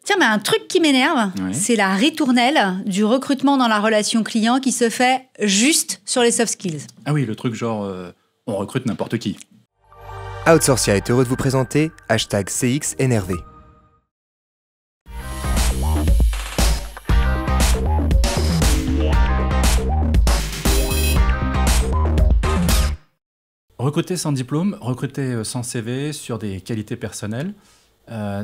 Tiens, mais un truc qui m'énerve, c'est la ritournelle du recrutement dans la relation client qui se fait juste sur les soft skills. Ah oui, le truc genre, on recrute n'importe qui. Outsourcia est heureux de vous présenter #CXNRV. Recruter sans diplôme, recruter sans CV sur des qualités personnelles,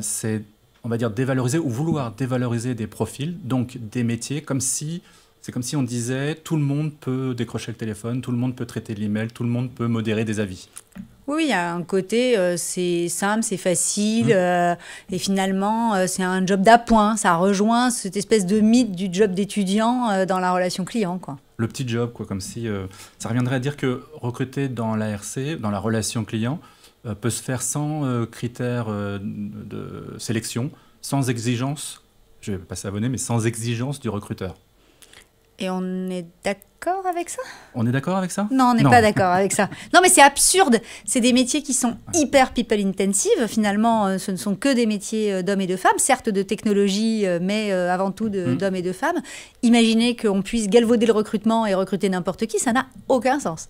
c'est, on va dire, dévaloriser ou vouloir dévaloriser des profils, donc des métiers, c'est comme si on disait tout le monde peut décrocher le téléphone, tout le monde peut traiter l'email, tout le monde peut modérer des avis. Oui, il y a un côté, c'est simple, c'est facile, et finalement, c'est un job d'appoint. Ça rejoint cette espèce de mythe du job d'étudiant dans la relation client, quoi. Le petit job, quoi, comme si ça reviendrait à dire que recruter dans l'ARC, dans la relation client, peut se faire sans critères de sélection, sans exigence, je vais pas s'abonner, mais sans exigence du recruteur. Et on est d'accord avec ça ? On est d'accord avec ça ? Non, on n'est pas d'accord avec ça. Non, mais c'est absurde. C'est des métiers qui sont hyper people intensive. Finalement, ce ne sont que des métiers d'hommes et de femmes, certes de technologie, mais avant tout d'hommes et de femmes. Imaginez qu'on puisse galvauder le recrutement et recruter n'importe qui, ça n'a aucun sens.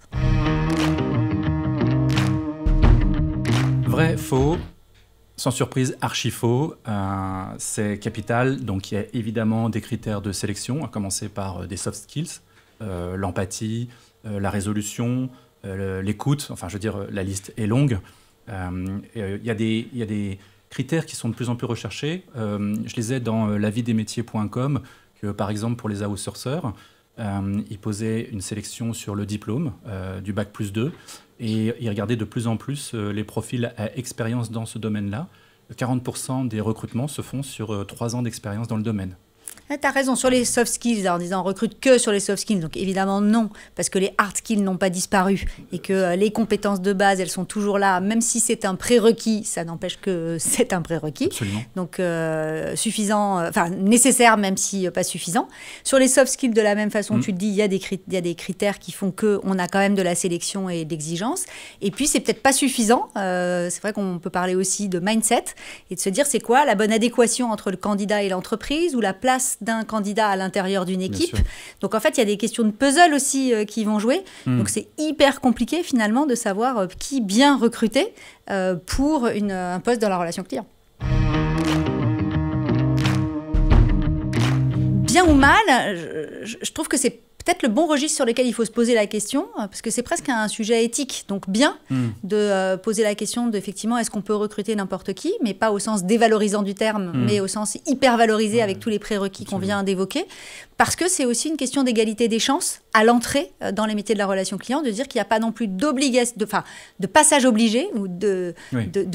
Vrai, faux. Sans surprise, archi faux, c'est capital. Donc il y a évidemment des critères de sélection, à commencer par des soft skills, l'empathie, la résolution, l'écoute, enfin je veux dire la liste est longue. Il y a des critères qui sont de plus en plus recherchés. Je lisais dans lavidesmétiers.com que par exemple pour les outsourceurs, ils posaient une sélection sur le diplôme du bac+2. Et ils regardaient de plus en plus les profils à expérience dans ce domaine-là. 40% des recrutements se font sur 3 ans d'expérience dans le domaine. Tu as raison, sur les soft skills, en disant on recrute que sur les soft skills, donc évidemment non, parce que les hard skills n'ont pas disparu et que les compétences de base, elles sont toujours là, même si c'est un prérequis, ça n'empêche que c'est un prérequis. Absolument. Donc suffisant, enfin nécessaire même si pas suffisant. Sur les soft skills, de la même façon, tu te dis, il y a des critères qui font qu'on a quand même de la sélection et de l'exigence. Et puis c'est peut-être pas suffisant, c'est vrai qu'on peut parler aussi de mindset et de se dire c'est quoi la bonne adéquation entre le candidat et l'entreprise ou la place d'un candidat à l'intérieur d'une équipe. Donc en fait, il y a des questions de puzzle aussi qui vont jouer. Donc c'est hyper compliqué finalement de savoir qui bien recruter pour un poste dans la relation client. Bien ou mal, je trouve que c'est peut-être le bon registre sur lequel il faut se poser la question, parce que c'est presque un sujet éthique. Donc bien de poser la question d'effectivement, est-ce qu'on peut recruter n'importe qui, mais pas au sens dévalorisant du terme, mais au sens hyper valorisé avec tous les prérequis qu'on vient d'évoquer. Parce que c'est aussi une question d'égalité des chances à l'entrée dans les métiers de la relation client, de dire qu'il n'y a pas non plus d'obligation, de passage obligé ou de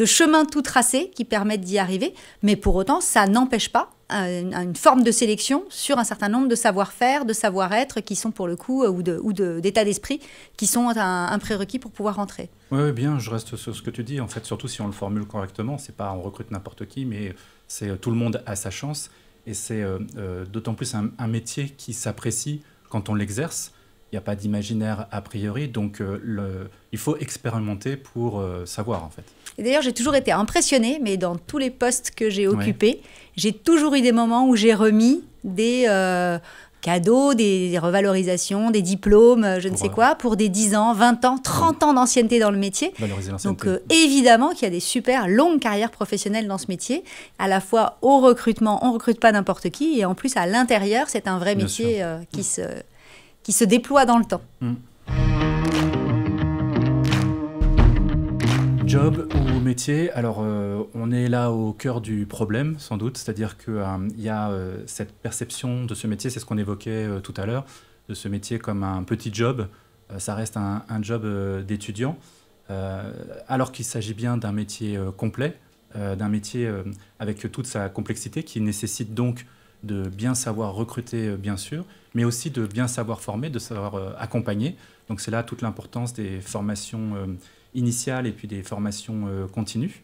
chemin tout tracé qui permettent d'y arriver. Mais pour autant, ça n'empêche pas une forme de sélection sur un certain nombre de savoir-faire, de savoir-être qui sont pour le coup, ou d'état d'esprit, qui sont un prérequis pour pouvoir rentrer. Oui, bien, je reste sur ce que tu dis. En fait, surtout si on le formule correctement, c'est pas on recrute n'importe qui, mais c'est tout le monde a sa chance. Et c'est d'autant plus un métier qui s'apprécie quand on l'exerce. Il n'y a pas d'imaginaire a priori, donc il faut expérimenter pour savoir en fait. Et d'ailleurs, j'ai toujours été impressionnée, mais dans tous les postes que j'ai occupés, j'ai toujours eu des moments où j'ai remis des cadeaux, des revalorisations, des diplômes, je ne sais quoi, pour des 10 ans, 20 ans, 30 ans d'ancienneté dans le métier. Valoriser l'ancienneté. Donc évidemment qu'il y a des super longues carrières professionnelles dans ce métier. À la fois au recrutement, on ne recrute pas n'importe qui, et en plus à l'intérieur, c'est un vrai métier qui se déploie dans le temps. Job ou métier, alors on est là au cœur du problème sans doute, c'est-à-dire qu'il y a cette perception de ce métier, c'est ce qu'on évoquait tout à l'heure, de ce métier comme un petit job, ça reste un job d'étudiant, alors qu'il s'agit bien d'un métier complet, d'un métier avec toute sa complexité qui nécessite donc de bien savoir recruter bien sûr, mais aussi de bien savoir former, de savoir accompagner. Donc c'est là toute l'importance des formations initiales et puis des formations continues,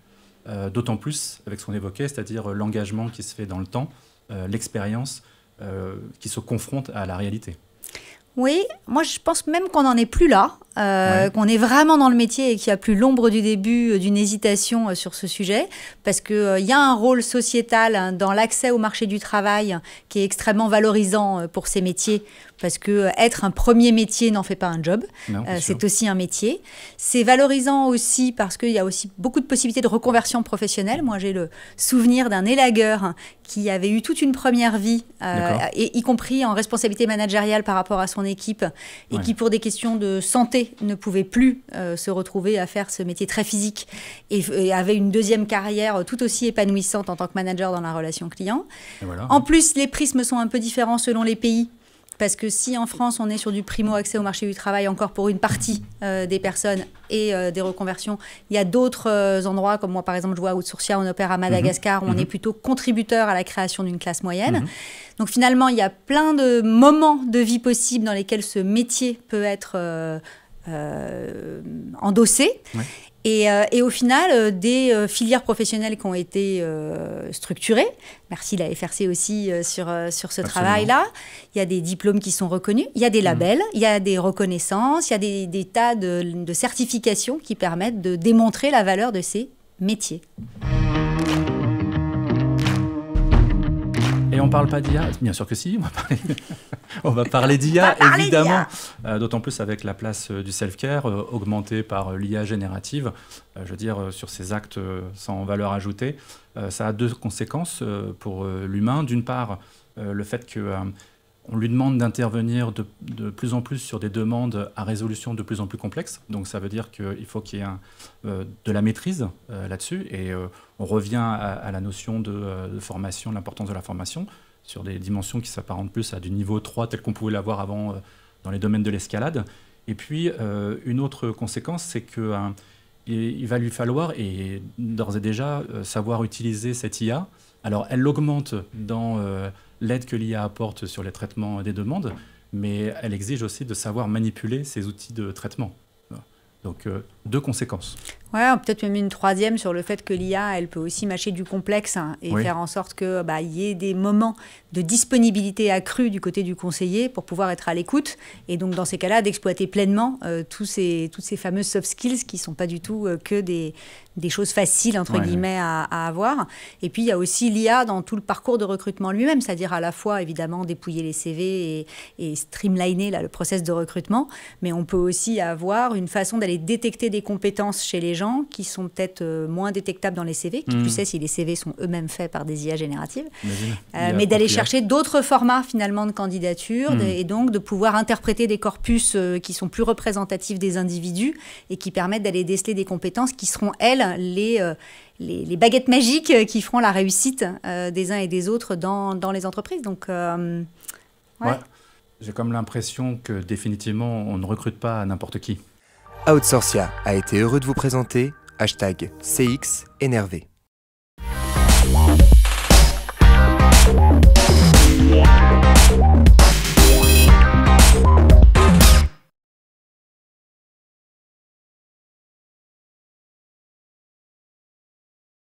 d'autant plus avec ce qu'on évoquait, c'est-à-dire l'engagement qui se fait dans le temps, l'expérience qui se confronte à la réalité. Oui, moi je pense même qu'on n'en est plus là, qu'on est vraiment dans le métier et qu'il n'y a plus l'ombre du début d'une hésitation sur ce sujet, parce qu'il y a un rôle sociétal dans l'accès au marché du travail qui est extrêmement valorisant pour ces métiers, parce que être un premier métier n'en fait pas un job, c'est aussi un métier. C'est valorisant aussi parce qu'il y a aussi beaucoup de possibilités de reconversion professionnelle. Moi j'ai le souvenir d'un élagueur qui avait eu toute une première vie, y compris en responsabilité managériale par rapport à son équipe, et qui pour des questions de santé ne pouvait plus se retrouver à faire ce métier très physique, et avait une deuxième carrière tout aussi épanouissante en tant que manager dans la relation client. En plus, les prismes sont un peu différents selon les pays. Parce que si en France, on est sur du primo-accès au marché du travail encore pour une partie des personnes et des reconversions, il y a d'autres endroits, comme moi par exemple, je vois Outsourcia, on opère à Madagascar, où on est plutôt contributeur à la création d'une classe moyenne. Donc finalement, il y a plein de moments de vie possibles dans lesquels ce métier peut être endossé. Et au final, des filières professionnelles qui ont été structurées. Merci la FRC aussi sur ce travail-là. Il y a des diplômes qui sont reconnus, il y a des labels, il y a des reconnaissances, il y a des tas de certifications qui permettent de démontrer la valeur de ces métiers. Et on ne parle pas d'IA? Bien sûr que si, on va parler d'IA, évidemment. D'autant plus avec la place du self-care, augmentée par l'IA générative. Je veux dire, sur ces actes sans valeur ajoutée, ça a deux conséquences pour l'humain. D'une part, le fait qu'on lui demande d'intervenir de plus en plus sur des demandes à résolution de plus en plus complexes. Donc ça veut dire qu'il faut qu'il y ait de la maîtrise là-dessus. Et on revient à la notion de formation, l'importance de la formation, sur des dimensions qui s'apparentent plus à du niveau 3 tel qu'on pouvait l'avoir avant dans les domaines de l'escalade. Et puis, une autre conséquence, c'est qu'il va lui falloir, et d'ores et déjà, savoir utiliser cette IA. Alors, elle l'augmente dans l'aide que l'IA apporte sur les traitements des demandes, mais elle exige aussi de savoir manipuler ces outils de traitement. Donc, deux conséquences. Ouais, peut-être même une troisième sur le fait que l'IA, elle peut aussi mâcher du complexe et faire en sorte qu'il y ait des moments de disponibilité accrue du côté du conseiller pour pouvoir être à l'écoute. Et donc, dans ces cas-là, d'exploiter pleinement toutes ces fameuses soft skills qui ne sont pas du tout que des choses faciles, entre guillemets, à avoir. Et puis, il y a aussi l'IA dans tout le parcours de recrutement lui-même, c'est-à-dire à la fois, évidemment, dépouiller les CV et streamliner le process de recrutement. Mais on peut aussi avoir une façon d'aller détecter des compétences chez les gens qui sont peut-être moins détectables dans les CV, qui plus est si les CV sont eux-mêmes faits par des IA génératives, mais d'aller chercher d'autres formats finalement de candidature et donc de pouvoir interpréter des corpus qui sont plus représentatifs des individus et qui permettent d'aller déceler des compétences qui seront, elles, les baguettes magiques qui feront la réussite des uns et des autres dans les entreprises. Donc, j'ai comme l'impression que définitivement, on ne recrute pas n'importe qui. Outsourcia a été heureux de vous présenter #CX Énervé.